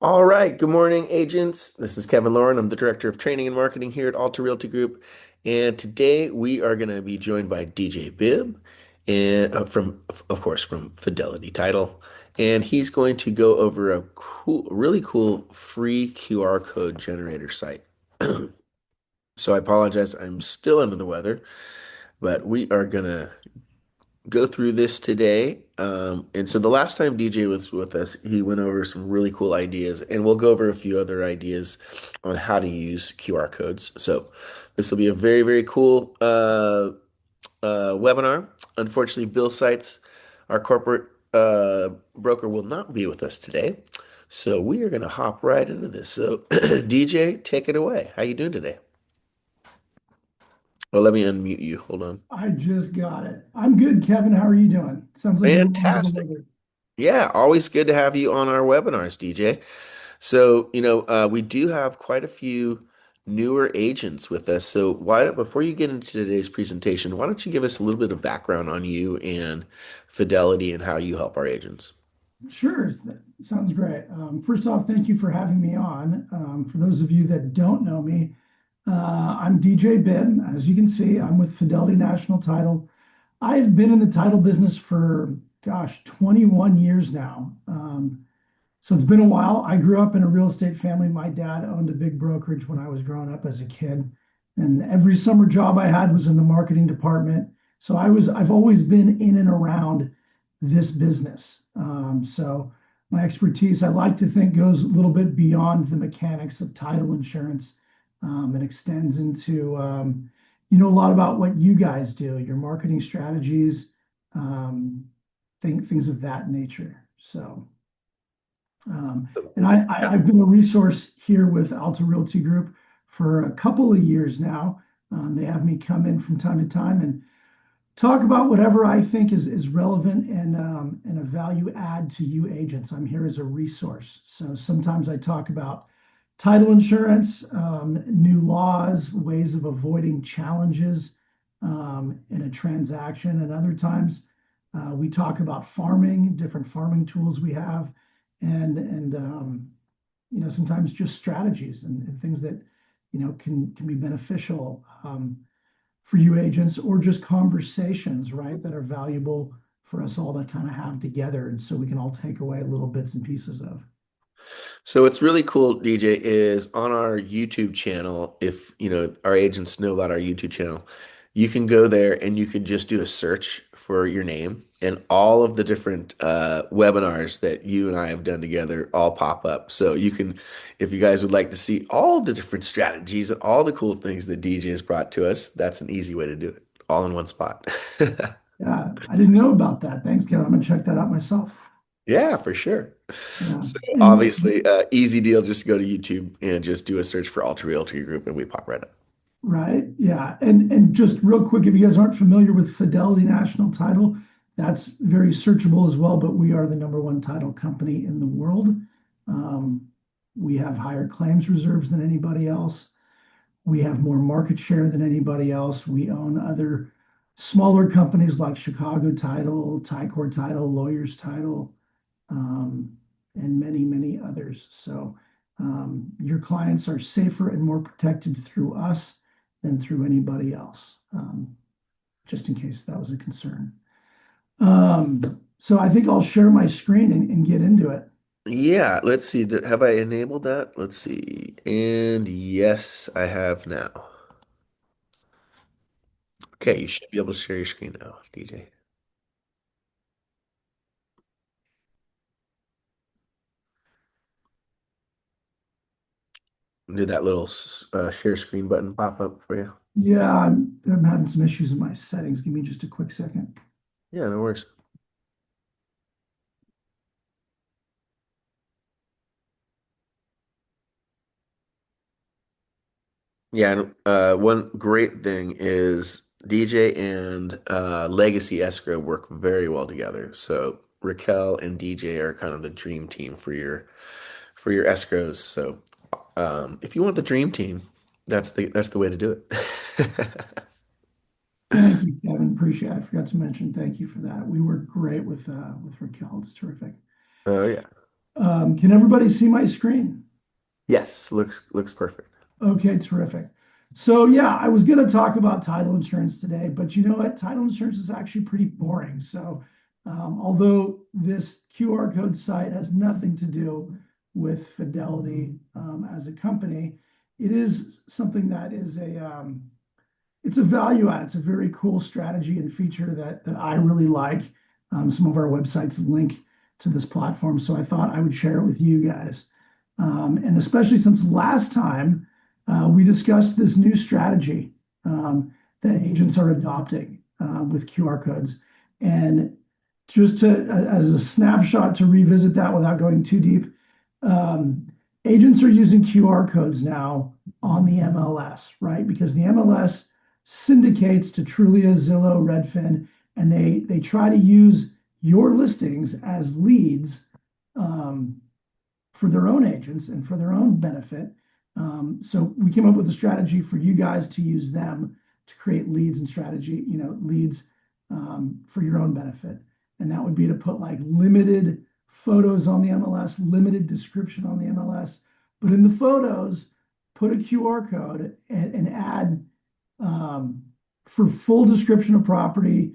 All right. Good morning, agents. This is Kevin Lauren. I'm the Director of Training and Marketing here at Alta Realty Group. And today we are going to be joined by DJ Bibb and of course, from Fidelity Title. And he's going to go over a really cool free QR code generator site. So I apologize. I'm still under the weather, but we are going to go through this today. And so the last time DJ was with us, he went over some really cool ideas, and we'll go over a few other ideas on how to use QR codes. So this will be a very, very cool webinar. Unfortunately, Bill Seitz, our corporate broker, will not be with us today. So we are going to hop right into this. So DJ, take it away. How you doing today? Well, let me unmute you. Hold on. I just got it. I'm good, Kevin. How are you doing? Sounds like you're a little under the Fantastic. weather. Yeah, always good to have you on our webinars, DJ. So, we do have quite a few newer agents with us. So, before you get into today's presentation, why don't you give us a little bit of background on you and Fidelity and how you help our agents? Sure, that sounds great. First off, thank you for having me on. For those of you that don't know me, I'm DJ Bibb. As you can see, I'm with Fidelity National Title. I've been in the title business for, gosh, 21 years now. So it's been a while. I grew up in a real estate family. My dad owned a big brokerage when I was growing up as a kid, and every summer job I had was in the marketing department. So I've always been in and around this business. So my expertise, I like to think, goes a little bit beyond the mechanics of title insurance, and extends into a lot about what you guys do, your marketing strategies, um, things of that nature. So. And I've been a resource here with Alta Realty Group for a couple of years now. They have me come in from time to time and talk about whatever I think is relevant and a value add to you agents. I'm here as a resource. So sometimes I talk about title insurance, new laws, ways of avoiding challenges in a transaction, and other times we talk about farming, different farming tools we have, and sometimes just strategies and things that can be beneficial for you agents, or just conversations, right, that are valuable for us all to kind of have together, and so we can all take away little bits and pieces of. So what's really cool, DJ, is on our YouTube channel, if our agents know about our YouTube channel, you can go there and you can just do a search for your name and all of the different webinars that you and I have done together all pop up. So you can, if you guys would like to see all the different strategies and all the cool things that DJ has brought to us, that's an easy way to do it, all in one spot. Yeah, I didn't know about that. Thanks, Kevin. I'm gonna check that out myself. Yeah, for sure. Yeah, So and obviously, easy deal. Just go to YouTube and just do a search for Ultra Realty Group, and we pop right up. right, yeah, and just real quick, if you guys aren't familiar with Fidelity National Title, that's very searchable as well. But we are the number one title company in the world. Um, we have higher claims reserves than anybody else. We have more market share than anybody else. We own other smaller companies like Chicago Title, Tycor Title, Lawyers Title, um, and many, many others. So your clients are safer and more protected through us than through anybody else, just in case that was a concern. So I think I'll share my screen and get into it. Yeah, let's see. Have I enabled that? Let's see. And yes, I have now. Okay, you should be able to share your screen now, DJ. Do that little share screen button pop up for you. Yeah, I'm having some issues in my settings. Give me just a quick second. Yeah, no worries. Yeah, and one great thing is DJ and Legacy Escrow work very well together. So Raquel and DJ are kind of the dream team for your escrows. So if you want the dream team, that's the way to do it. Thank you, Kevin. Appreciate it. I forgot to mention, thank you for that. We work great with Raquel. It's terrific. Oh yeah. Can everybody see my screen? Yes, looks perfect. Okay, terrific. So yeah, I was going to talk about title insurance today, but you know what? Title insurance is actually pretty boring. So although this QR code site has nothing to do with Fidelity as a company, it is something that is it's a value add. It's a very cool strategy and feature that I really like. Some of our websites link to this platform, so I thought I would share it with you guys. And especially since last time we discussed this new strategy that agents are adopting with QR codes. And just to, as a snapshot to revisit that without going too deep, um, agents are using QR codes now on the MLS, right? Because the MLS syndicates to Trulia, Zillow, Redfin, and they try to use your listings as leads um, for their own agents and for their own benefit. So we came up with a strategy for you guys to use them to create leads and strategy, leads for your own benefit. And that would be to put like limited photos on the MLS, limited description on the MLS. But in the photos, put a QR code and add for full description of property,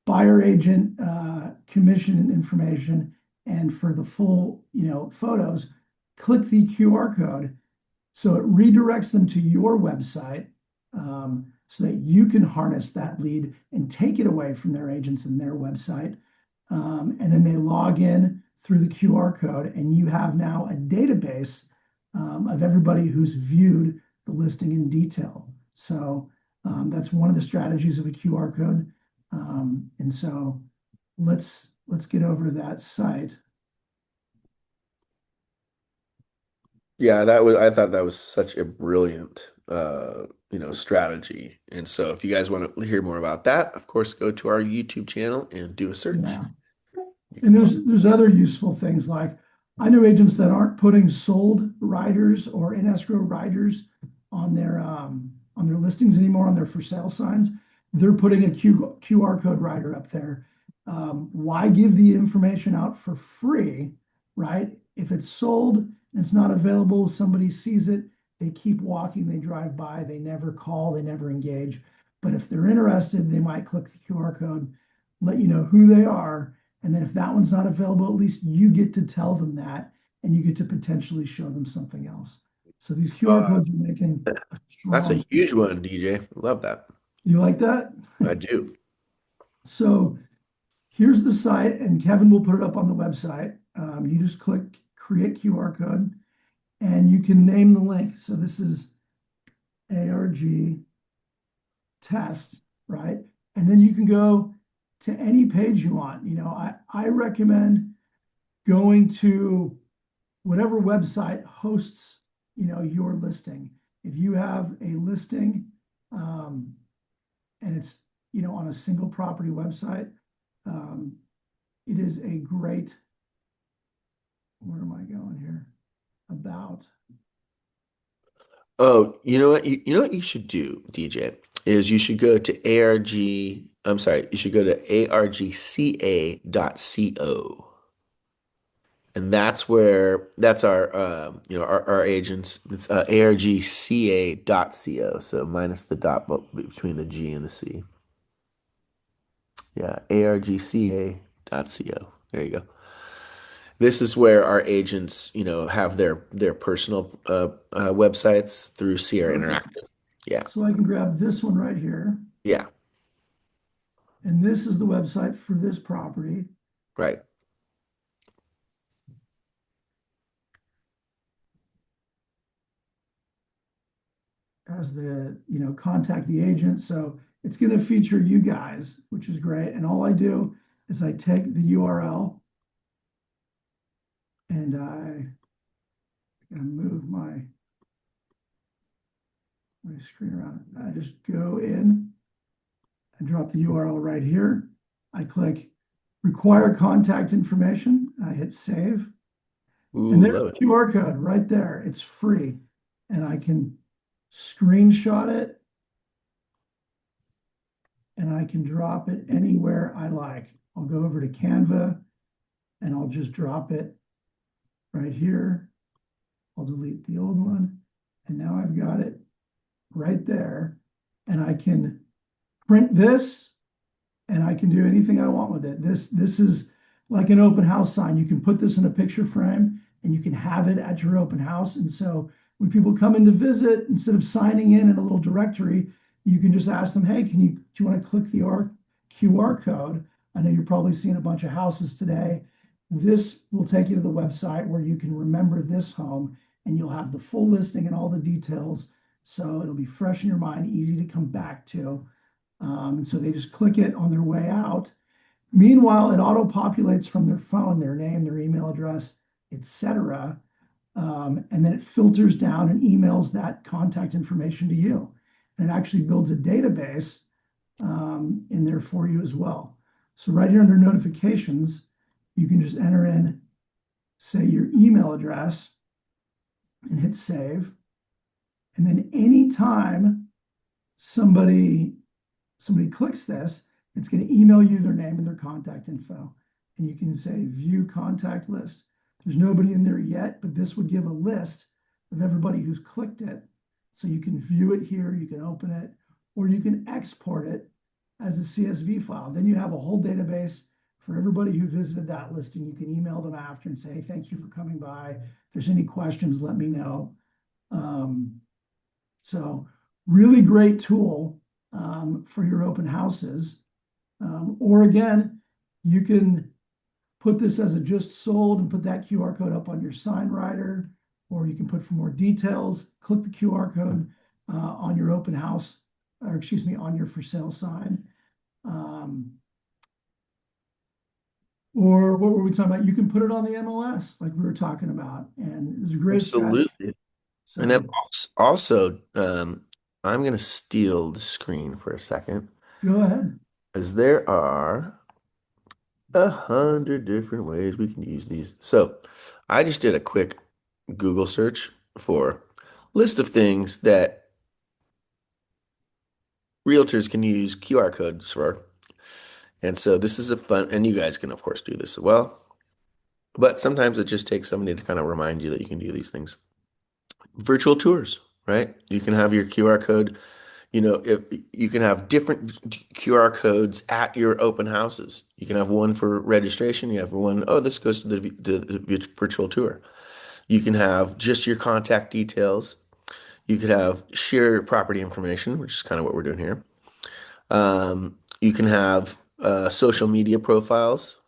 buyer agent commission and information, and for the full, photos, click the QR code. So it redirects them to your website so that you can harness that lead and take it away from their agents and their website. And then they log in through the QR code, and you have now a database of everybody who's viewed the listing in detail. So that's one of the strategies of a QR code. And so let's get over to that site. Yeah, I thought that was such a brilliant strategy. And so if you guys want to hear more about that, of course, go to our YouTube channel and do a search. Yeah. You And can there's other useful things like I know agents that aren't putting sold riders or in escrow riders on their listings anymore on their for sale signs. They're putting a QR code rider up there. Why give the information out for free, right? If it's sold and it's not available, somebody sees it, they keep walking, they drive by, they never call, they never engage. But if they're interested, they might click the QR code, let you know who they are, and then if that one's not available, at least you get to tell them that and you get to potentially show them something else. So these QR uh, codes are making a that's a strong, huge one, DJ. Love that. you like that? I do. So here's the site, and Kevin will put it up on the website. You just click create QR code and you can name the link. So this is ARG test, right? And then you can go to any page you want. I recommend going to whatever website hosts, your listing. If you have a listing and it's, on a single property website, um, it is a great, where am I going here? About. Oh, you know what? You know what you should do, DJ, is you should go to ARG. I'm sorry, you should go to argca.co. And that's our our agents. It's argca.co. So minus the dot between the G and the C. Yeah, argca.co. There you go. This is where our agents, have their personal websites through Sierra Perfect. Interactive. Yeah, So I can grab this one right here. yeah, And this is the website for this property. right. As the, contact the agent. So it's going to feature you guys, which is great. And all I do is I take the URL and I move my screen around. I just go in and drop the URL right here. I click require contact information. I hit save. And Ooh, there's love the it. QR code right there. It's free. And I can screenshot it and I can drop it anywhere I like. I'll go over to Canva and I'll just drop it right here. I'll delete the old one. And now I've got it right there. And I can print this and I can do anything I want with it. This is like an open house sign. You can put this in a picture frame and you can have it at your open house. And so when people come in to visit, instead of signing in a little directory, you can just ask them, hey, do you want to click the QR code? I know you're probably seeing a bunch of houses today. This will take you to the website where you can remember this home and you'll have the full listing and all the details. So it'll be fresh in your mind, easy to come back to. And so they just click it on their way out. Meanwhile, it auto-populates from their phone, their name, their email address, etc. And then it filters down and emails that contact information to you. And it actually builds a database in there for you as well. So right here under notifications, you can just enter in, say, your email address and hit save. And then anytime somebody clicks this, it's going to email you their name and their contact info. And you can say view contact list. There's nobody in there yet, but this would give a list of everybody who's clicked it. So you can view it here, you can open it, or you can export it as a CSV file. Then you have a whole database for everybody who visited that listing. You can email them after and say, hey, thank you for coming by. If there's any questions, let me know. So really great tool for your open houses. Or again, you can put this as a just sold and put that QR code up on your sign writer, or you can put for more details, click the QR code on your open house, or excuse me, on your for sale sign. Or what were we talking about? You can put it on the MLS like we were talking about. And it's a great strategy. Absolutely. And then So also, I'm going to steal the screen for a second, go ahead. as there are 100 different ways we can use these. So I just did a quick Google search for list of things that realtors can use QR codes for. And so this is a fun, and you guys can of course do this as well. But sometimes it just takes somebody to kind of remind you that you can do these things. Virtual tours, right? You can have your QR code. If you can have different QR codes at your open houses. You can have one for registration. You have one, oh, this goes to the virtual tour. You can have just your contact details. You could have share property information, which is kind of what we're doing here. You can have social media profiles.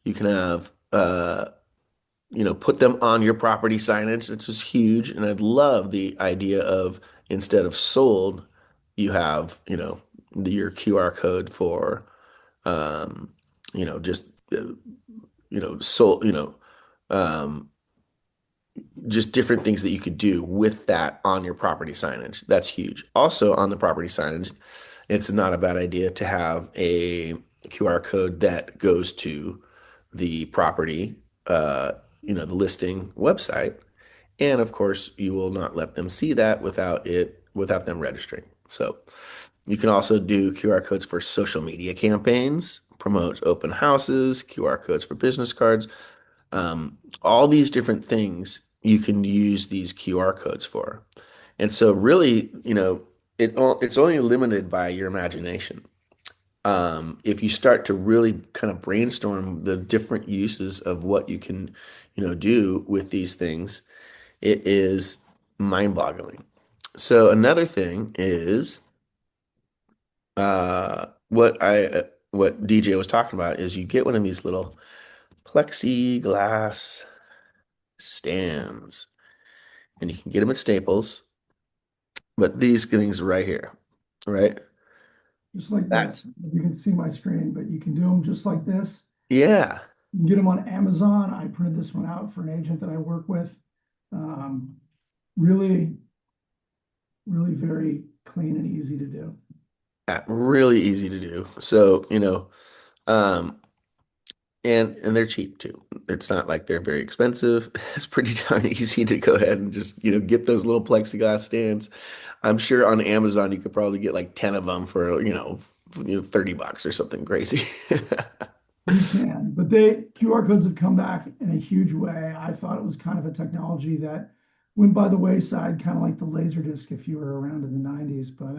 You can have put them on your property signage. That's just huge. And I'd love the idea of instead of sold, you have, your QR code for, just, sold, um, just different things that you could do with that on your property signage. That's huge. Also on the property signage, it's not a bad idea to have a QR code that goes to the property, the listing website. And of course, you will not let them see that without them registering. So you can also do QR codes for social media campaigns, promote open houses, QR codes for business cards, all these different things you can use these QR codes for. And so really, it's only limited by your imagination. If you start to really kind of brainstorm the different uses of what you can, do with these things, it is mind-boggling. So another thing is what DJ was talking about is you get one of these little plexiglass stands, and you can get them at Staples, but these things right here, right? Just like this. That's You can see my screen, but you can do them just like this. yeah, You can get them on Amazon. I printed this one out for an agent that I work with. Um, really, really very clean and easy to do. really easy to do. So, um, and they're cheap too. It's not like they're very expensive. It's pretty darn easy to go ahead and just, get those little plexiglass stands. I'm sure on Amazon you could probably get like 10 of them for, $30 or something crazy. You can, but QR codes have come back in a huge way. I thought it was kind of a technology that went by the wayside, kind of like the laser disc if you were around in the 90s. But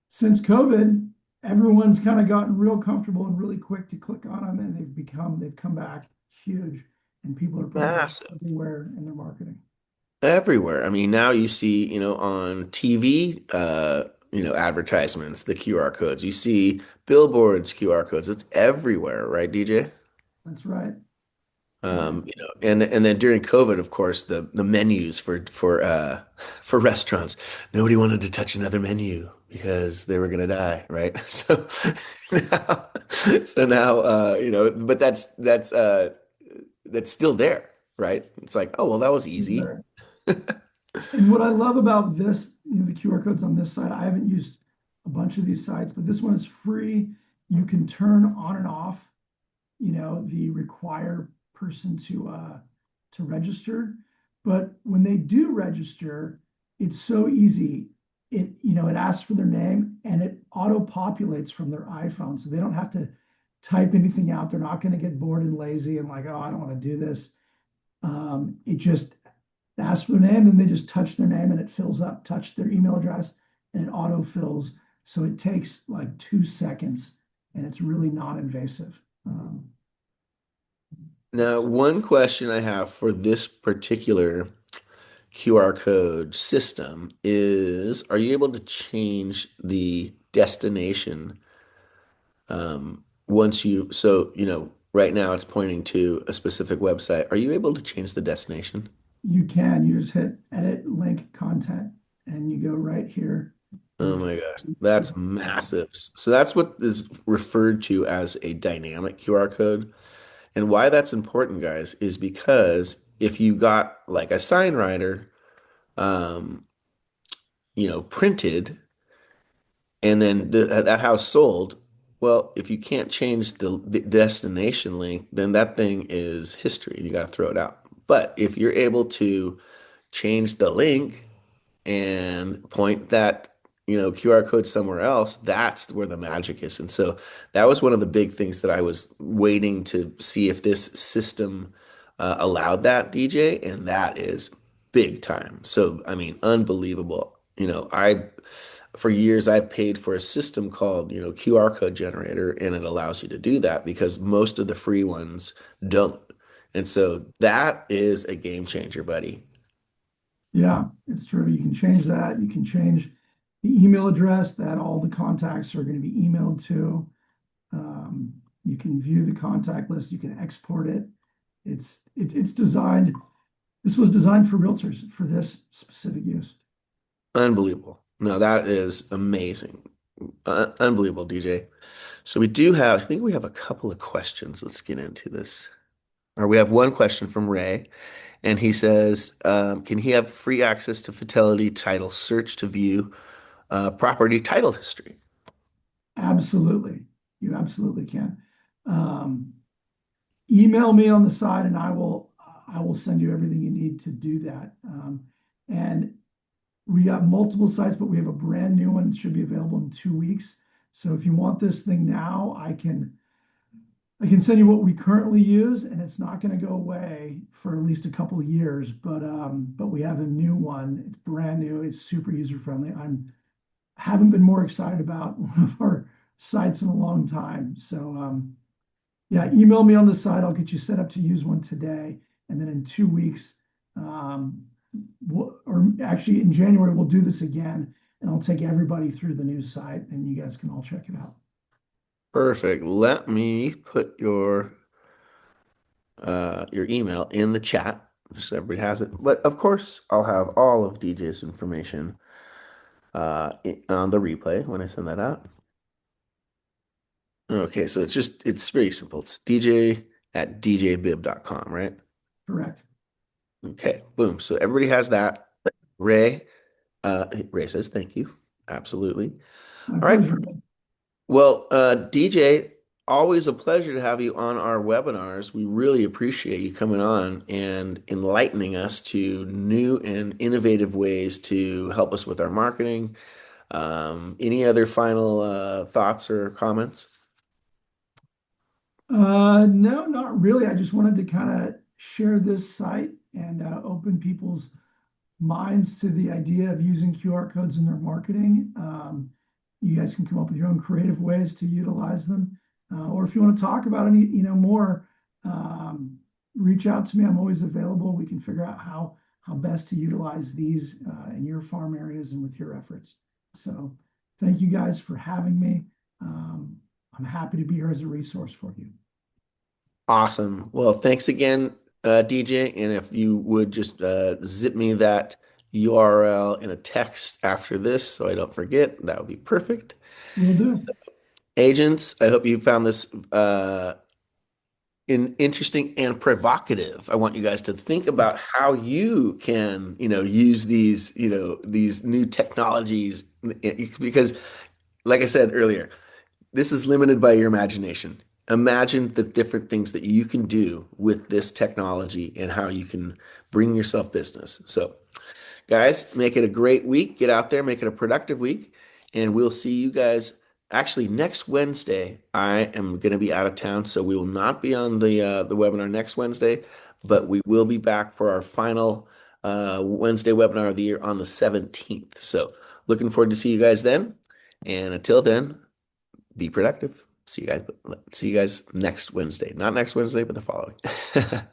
since COVID, everyone's kind of gotten real comfortable and really quick to click on them, and they've come back huge, and people are putting them Massive. everywhere in their marketing. Everywhere. I mean, now you see, on TV, advertisements, the QR codes. You see billboards, QR codes. It's everywhere, right, DJ? That's right. Yeah, And then during COVID, of course, the menus for restaurants, nobody wanted to touch another menu because they were gonna die, right? Now, but that's still there, right? It's like, oh well, that was easy. there. And what I love about this, the QR codes on this side, I haven't used a bunch of these sites, but this one is free. You can turn on and off, the require person to register. But when they do register, it's so easy. It asks for their name and it auto populates from their iPhone. So they don't have to type anything out. They're not going to get bored and lazy and like, oh, I don't want to do this. It just asks for their name, and they just touch their name and it fills up, touch their email address and it auto fills. So it takes like 2 seconds and it's really non-invasive. Now, one question I have for this particular QR code system is, are you able to change the destination once right now it's pointing to a specific website. Are you able to change the destination? You can, you just hit edit link content and you go right here and Oh my gosh, that's massive. So that's what is referred to as a dynamic QR code. And why that's important, guys, is because if you got like a sign writer, um, printed and then that house sold, well, if you can't change the destination link, then that thing is history and you got to throw it out. But if you're able to change the link and point that, QR code somewhere else, that's where the magic is. And so that was one of the big things that I was waiting to see if this system allowed that, DJ, and that is big time. So, I mean, unbelievable. For years I've paid for a system called, QR code generator, and it allows you to do that because most of the free ones don't. And so that is a game changer, buddy. yeah, it's true. You can change that. You can change the email address that all the contacts are going to be emailed to. You can view the contact list. You can export it. It's designed. This was designed for realtors for this specific use. Unbelievable. No, that is amazing. Unbelievable, DJ. So I think we have a couple of questions. Let's get into this. Or we have one question from Ray, and he says, can he have free access to Fidelity Title Search to view property title history? Absolutely, you absolutely can. Um, Email me on the side, and I will send you everything you need to do that. And we got multiple sites, but we have a brand new one that should be available in 2 weeks. So if you want this thing now, I can send you what we currently use, and it's not going to go away for at least a couple of years. But we have a new one. It's brand new. It's super user friendly. Haven't been more excited about one of our sites in a long time. So yeah, email me on the side. I'll get you set up to use one today, and then in 2 weeks, or actually in January, we'll do this again, and I'll take everybody through the new site, and you guys can all check it out. Perfect. Let me put your email in the chat so everybody has it. But of course, I'll have all of DJ's information on the replay when I send that out. Okay, so it's very simple. It's DJ at djbibb.com, right? Correct. Okay, boom. So everybody has that. Ray, Ray says thank you. Absolutely. My All right. pleasure. Well, DJ, always a pleasure to have you on our webinars. We really appreciate you coming on and enlightening us to new and innovative ways to help us with our marketing. Any other final thoughts or comments? No, not really. I just wanted to kind of share this site and open people's minds to the idea of using QR codes in their marketing. You guys can come up with your own creative ways to utilize them. Or if you want to talk about any, more, reach out to me. I'm always available. We can figure out how best to utilize these in your farm areas and with your efforts. So thank you guys for having me. I'm happy to be here as a resource for you. Awesome. Well, thanks again, DJ. And if you would just zip me that URL in a text after this so I don't forget, that would be perfect. Will do. Agents, I hope you found this interesting and provocative. I want you guys to think about how you can, use these, these new technologies because, like I said earlier, this is limited by your imagination. Imagine the different things that you can do with this technology and how you can bring yourself business. So, guys, make it a great week. Get out there, make it a productive week, and we'll see you guys. Actually, next Wednesday, I am going to be out of town, so we will not be on the webinar next Wednesday, but we will be back for our final Wednesday webinar of the year on the 17th. So, looking forward to see you guys then. And until then, be productive. See you guys next Wednesday. Not next Wednesday, but the following.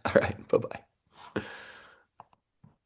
All right. Bye-bye.